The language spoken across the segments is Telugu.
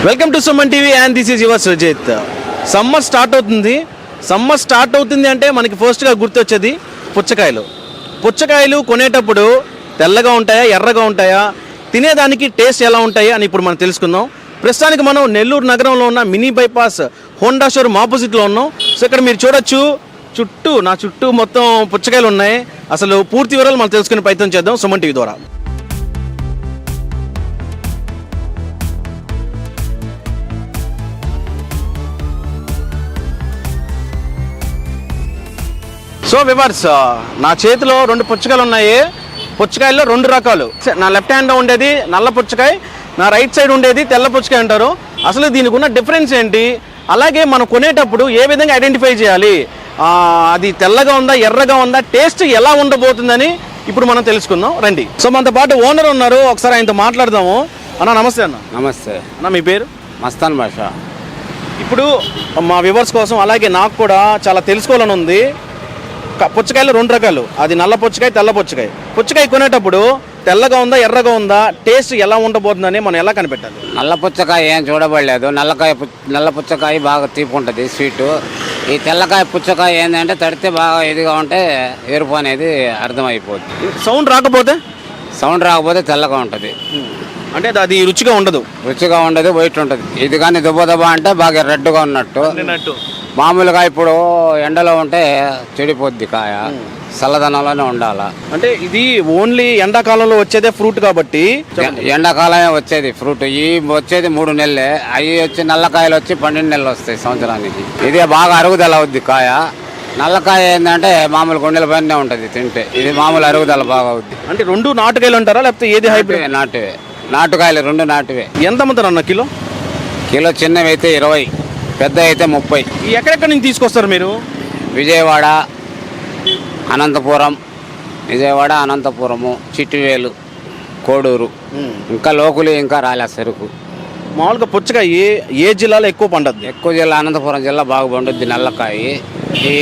Welcome to Suman TV and this is your Sujith. Summer start అవుతుంది అంటే మనకి ఫస్ట్గా గుర్తొచ్చేది పుచ్చకాయలు. పుచ్చకాయలు కొనేటప్పుడు తెల్లగా ఉంటాయా, ఎర్రగా ఉంటాయా, తినేదానికి టేస్ట్ ఎలా ఉంటాయి అని ఇప్పుడు మనం తెలుసుకుందాం. ప్రస్తుతానికి మనం నెల్లూరు నగరంలో ఉన్న మినీ బైపాస్ హోండా షోరూమ్ ఆపోజిట్లో ఉన్నాం. సో ఇక్కడ మీరు చూడొచ్చు, నా చుట్టూ మొత్తం పుచ్చకాయలు ఉన్నాయి. అసలు పూర్తి వివరాలు మనం తెలుసుకునే ప్రయత్నం చేద్దాం సుమన్ టీవీ ద్వారా. సో వివర్స్, నా చేతిలో 2 పుచ్చకాయలు ఉన్నాయి. పుచ్చకాయల్లో 2 రకాలు. నా లెఫ్ట్ హ్యాండ్లో ఉండేది నల్ల పుచ్చకాయ, నా రైట్ సైడ్ ఉండేది తెల్ల పుచ్చకాయ అంటారు. అసలు దీనికి ఉన్న డిఫరెన్స్ ఏంటి, అలాగే మనం కొనేటప్పుడు ఏ విధంగా ఐడెంటిఫై చేయాలి, అది తెల్లగా ఉందా, ఎర్రగా ఉందా, టేస్ట్ ఎలా ఉండబోతుందని ఇప్పుడు మనం తెలుసుకుందాం రండి. సో మనతో పాటు ఓనర్ ఉన్నారు, ఒకసారి ఆయనతో మాట్లాడదాము. అన్న నమస్తే. అన్న నమస్తే. అన్న మీ పేరు? మస్తాన్ భాష. ఇప్పుడు మా వ్యూవర్స్ కోసం అలాగే నాకు కూడా చాలా తెలుసుకోవాలని ఉంది. పుచ్చకాయలు 2 రకాలు, అది నల్ల పుచ్చకాయ, తెల్ల పుచ్చకాయ. పుచ్చకాయ కొనేటప్పుడు తెల్లగా ఉందా, ఎర్రగా ఉందా, టేస్ట్ ఎలా ఉండబోతుందని మనం ఎలా కనిపెట్టాలి? నల్ల పుచ్చకాయ ఏం చూడబడలేదు. నల్ల పుచ్చకాయ బాగా తీపి ఉంటుంది, స్వీటు. ఈ తెల్లకాయ పుచ్చకాయ ఏంటంటే తడితే బాగా ఇదిగా ఉంటే ఎరుపు అనేది అర్థమైపోద్ది. సౌండ్ రాకపోతే తెల్లగా ఉంటుంది, అంటే అది రుచిగా ఉండదు. వైట్ ఉంటుంది. ఇది కానీ దుబ్బ అంటే బాగా రెడ్గా ఉన్నట్టు. మామూలుగా ఇప్పుడు ఎండలో ఉంటే చెడిపోద్ది కాయ, చల్లదనంలోనే ఉండాలా. అంటే ఇది ఓన్లీ ఎండాకాలంలో వచ్చేదే ఫ్రూట్ కాబట్టి ఎండాకాలమే వచ్చేది ఫ్రూట్. ఈ వచ్చేది 3 నెలలే, అవి వచ్చి నల్లకాయలు వచ్చి 12 నెలలు వస్తాయి సంవత్సరానికి. ఇదే బాగా అరుగుదల అవుద్ది కాయ. నల్లకాయ ఏంటంటే మామూలు గుండెల పైనే ఉంటుంది తింటే, ఇది మామూలు అరుగుదల బాగా అవుద్ది. అంటే 2 నాటుకాయలు అంటారా, లేకపోతే ఏది హైబ్రిడ్? నాటుకాయలు 2 నాటువే. ఎంత అమ్ముతారు అన్న కిలో? కిలో చిన్నవి అయితే 20, పెద్ద అయితే 30. ఎక్కడెక్కడి నుంచి తీసుకొస్తారు మీరు? విజయవాడ, అనంతపురము, చిట్టివేలు, కోడూరు, ఇంకా లోకులు, ఇంకా రాలే సరుకు. మామూలుగా పుచ్చకాయ ఏ జిల్లాలో ఎక్కువ పండుద్ది? ఎక్కువ జిల్లా అనంతపురం జిల్లా బాగా పండుద్ది నల్లకాయ. ఈ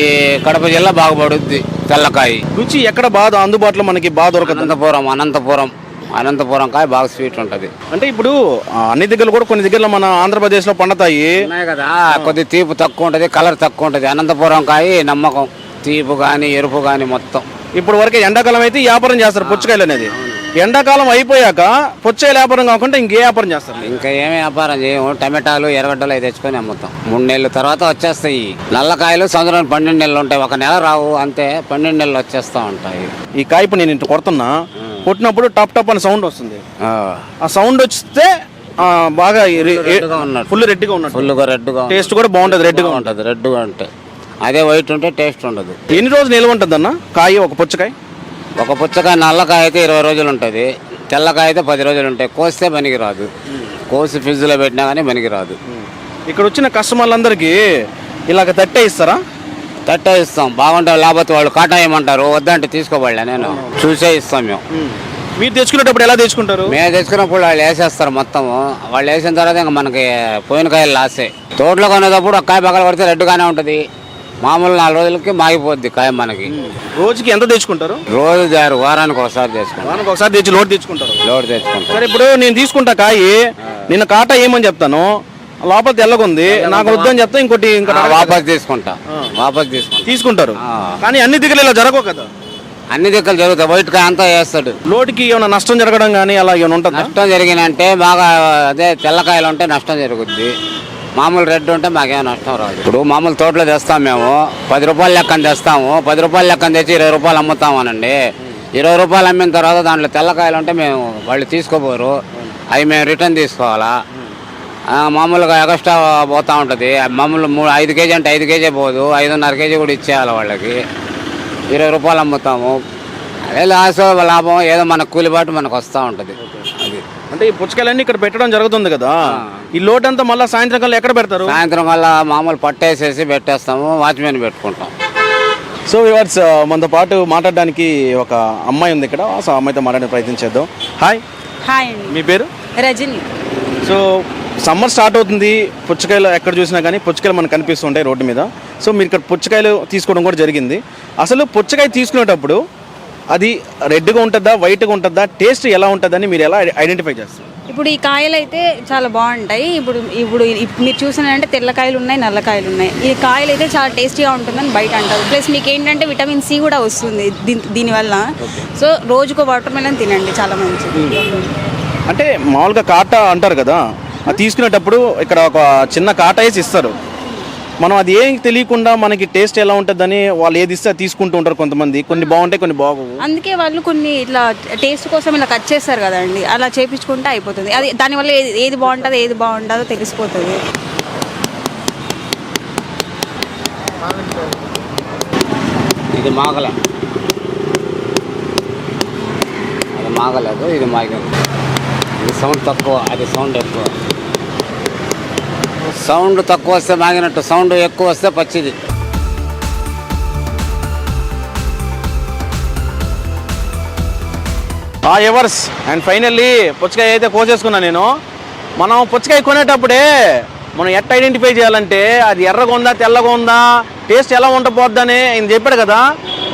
కడప జిల్లా బాగా పడుద్ది తెల్లకాయ. రుచి ఎక్కడ బాగా అందుబాటులో మనకి బాగా దొరకదు? అనంతపురం కాయ బాగా స్వీట్ ఉంటుంది. అంటే ఇప్పుడు అన్ని దగ్గర కూడా కొన్ని దగ్గర మన ఆంధ్రప్రదేశ్లో పండుతాయి కదా, కొద్ది తీపు తక్కువ ఉంటుంది, కలర్ తక్కువ ఉంటుంది. అనంతపురం కాయ నమ్మకం, తీపు కానీ ఎరుపు కానీ మొత్తం. ఇప్పుడు వరకే ఎండాకాలం అయితే వ్యాపారం చేస్తారు పుచ్చకాయలు అనేది. ఎండాకాలం అయిపోయాక పుచ్చకాయలు వ్యాపారం కాకుండా ఇంకే వ్యాపారం చేస్తారు? ఇంకా ఏమి వ్యాపారం చేయము. టమాటాలు, ఎర్రగడ్డలు అవి తెచ్చుకొని అమ్ముతాం. 3 నెలల తర్వాత వచ్చేస్తాయి. నల్లకాయలు సంవత్సరం 12 నెలలు ఉంటాయి, 1 నెల రావు అంతే. 12 నెలలు వచ్చేస్తూ ఉంటాయి. ఈ కాయ ఇప్పుడు నేను ఇంటి కొడుతున్నా, కొట్టినప్పుడు టప్ అని సౌండ్ వస్తుంది. ఆ సౌండ్ వస్తే బాగా ఫుల్ రెడ్గా ఉన్నట్టు, టేస్ట్ కూడా బాగుంటుంది. రెడ్గా అంటే అదే వైట్ ఉంటే టేస్ట్ ఉండదు. ఎన్ని రోజులు నిల్వ ఉంటుంది అన్న కాయ? ఒక పుచ్చకాయ నల్లకాయ అయితే 20 రోజులు ఉంటుంది, తెల్లకాయ అయితే 10 రోజులు ఉంటాయి. కోస్తే పనికి రాదు, కోసి ఫ్రిడ్జ్లో పెట్టినా కానీ పనికి రాదు. ఇక్కడ వచ్చిన కస్టమర్లందరికీ ఇలాగ తట్టే ఇస్తారా? తట్టే ఇస్తాం. బాగుంటే లేకపోతే వాళ్ళు కాటా ఏమంటారు, వద్దంటే తీసుకోబడలే, నేను చూసే ఇస్తాం. మీరు తెచ్చుకునేటప్పుడు ఎలా తెచ్చుకుంటారు? మేము తెచ్చుకున్నప్పుడు వాళ్ళు వేసేస్తారు మొత్తం. వాళ్ళు వేసిన తర్వాత ఇంకా మనకి పోయిన కాయలు లాసే. తోటలో కొనేటప్పుడు ఒక కాయ పక్కన పడితే రెడ్గానే ఉంటుంది. మామూలు 4 రోజులకి మాగిపోద్ది కాయ మనకి. రోజుకి ఎంత తెచ్చుకుంటారు? రోజు వారానికి ఒకసారి తెచ్చుకుంటారు. లోడ్ తెచ్చుకుంటారు. సరే, ఇప్పుడు నేను తీసుకుంటా కాయ, నిన్న కాటా ఏమని చెప్తాను, లోపల తెల్లగుంది, నాకు వద్దని చెప్తా, ఇంకోటి ఇంకా వాపస్ తీసుకుంటారు. కానీ అన్ని దగ్గర ఇలా జరగవు కదా? అన్ని దగ్గర జరుగుతాయి. వైట్ కాయ అంతా వేస్తాడు. లోటుకి ఏమైనా నష్టం జరగడం కానీ అలా ఏమైనా ఉంటుంది? నష్టం జరిగినంటే బాగా అదే తెల్లకాయలు ఉంటే నష్టం జరుగుద్ది. మామూలు రెడ్ ఉంటే మాకేమో నష్టం రాదు. ఇప్పుడు మామూలు తోటలో తెస్తాం మేము, 10 రూపాయలు లెక్కన తెస్తాము. 10 రూపాయలు లెక్కన తెచ్చి 20 రూపాయలు అమ్ముతామనండి. 20 రూపాయలు అమ్మిన తర్వాత దాంట్లో తెల్లకాయలు ఉంటే మేము వాళ్ళు తీసుకోపోరు, అవి మేము రిటర్న్ తీసుకోవాలా. మామూలుగా ఎక్స్ట్రా పోతూ ఉంటుంది. మామూలు 5 కేజీ అంటే 5 కేజీ పోదు, 5.5 కేజీ కూడా ఇచ్చేయాలి వాళ్ళకి. 20 రూపాయలు అమ్ముతాము. అదే లాభం ఏదో మన కూలిబాటు మనకు వస్తూ ఉంటుంది. అది అంటే ఈ పుచ్చకాయలన్నీ ఇక్కడ పెట్టడం జరుగుతుంది కదా, ఈ లోడ్ అంతా మళ్ళీ సాయంత్రం కల్లా ఎక్కడ పెడతారు? సాయంత్రం కల్లా మామూలు పట్టేసేసి పెట్టేస్తాము, వాచ్మెన్ పెట్టుకుంటాం. సో వ్యూవర్స్, మనతో పాటు మాట్లాడడానికి ఒక అమ్మాయి ఉంది ఇక్కడ. సో అమ్మాయితో మాట్లాడే ప్రయత్నం చేద్దాం. హాయ్ అండి. మీ పేరు? రజని. సో సమ్మర్ స్టార్ట్ అవుతుంది, పుచ్చకాయలు ఎక్కడ చూసినా కానీ పుచ్చకాయలు మనకు కనిపిస్తుంటాయి రోడ్డు మీద. సో మీరు ఇక్కడ పుచ్చకాయలు తీసుకోవడం కూడా జరిగింది. అసలు పుచ్చకాయ తీసుకునేటప్పుడు అది రెడ్గా ఉంటుందా, వైట్గా ఉంటుందా, టేస్ట్ ఎలా ఉంటుందని మీరు ఎలా ఐడెంటిఫై చేస్తారు? ఇప్పుడు ఈ కాయలు అయితే చాలా బాగుంటాయి. ఇప్పుడు ఇప్పుడు మీరు చూసినారంటే తెల్లకాయలు ఉన్నాయి, నల్లకాయలు ఉన్నాయి. ఈ కాయలు అయితే చాలా టేస్టీగా ఉంటుందని బయట అంటారు. ప్లస్ మీకు ఏంటంటే విటమిన్ సి కూడా వస్తుంది దీనివల్ల. సో రోజుకో వాటర్ మెలన్ తినండి, చాలా మంచిది. అంటే మామూలుగా కాటా అంటారు కదా, అది తీసుకునేటప్పుడు ఇక్కడ ఒక చిన్న కాటా వేసి ఇస్తారు. మనం అది ఏం తెలియకుండా మనకి టేస్ట్ ఎలా ఉంటుందని వాళ్ళు ఏది ఇస్తే తీసుకుంటూ ఉంటారు కొంతమంది. కొన్ని బాగుంటాయి, కొన్ని బాగోవు. అందుకే వాళ్ళు కొన్ని ఇట్లా టేస్ట్ కోసం ఇలా కట్ చేస్తారు కదండి, అలా చేపించుకుంటే అయిపోతుంది. అది దానివల్ల ఏది బాగుంటుందో ఏది బాగుంటుందో తెలిసిపోతుంది. ఇది మాగలే, అది మాగలేదు, ఇది మాగింది. ఇది సౌండ్ తక్కువ, అది సౌండ్ ఎక్కువ. సౌండ్ తక్కువ వస్తే మాగినట్టు, సౌండ్ ఎక్కువ వస్తే పచ్చిది. ఎవర్స్ అండ్ ఫైనల్లీ పుచ్చకాయ అయితే కోసేసుకున్నా నేను. మనం పుచ్చకాయ కొనేటప్పుడే మనం ఎట్ట ఐడెంటిఫై చేయాలంటే అది ఎర్రగా ఉందా తెల్లగా ఉందా, టేస్ట్ ఎలా ఉండబోద్దని ఆయన చెప్పాడు కదా.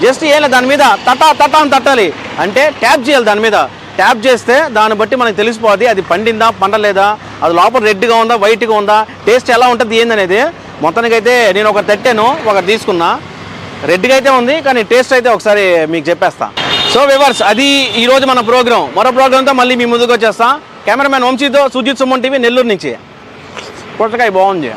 జస్ట్ ఏం లేదు, దాని మీద తటా అని తట్టాలి, అంటే ట్యాప్ చేయాలి. దాని మీద ట్యాప్ చేస్తే దాన్ని బట్టి మనకు తెలిసిపోద్ది అది పండిందా పండలేదా, అది లోపల రెడ్గా ఉందా వైట్గా ఉందా, టేస్ట్ ఎలా ఉంటుంది ఏందనేది. మొత్తానికైతే నేను ఒకటి తట్టాను, ఒకటి తీసుకున్నా. రెడ్గా అయితే ఉంది కానీ టేస్ట్ అయితే ఒకసారి మీకు చెప్పేస్తా. సో వివర్స్, అది ఈరోజు మన ప్రోగ్రామ్. మరో ప్రోగ్రామ్తో మళ్ళీ మీ ముందుకు వచ్చేస్తా. కెమెరామ్యాన్ వంశీతో సుజిత్ సుమన్ టీవీ నెల్లూరు నుంచి. పుచ్చకాయ బాగుంది.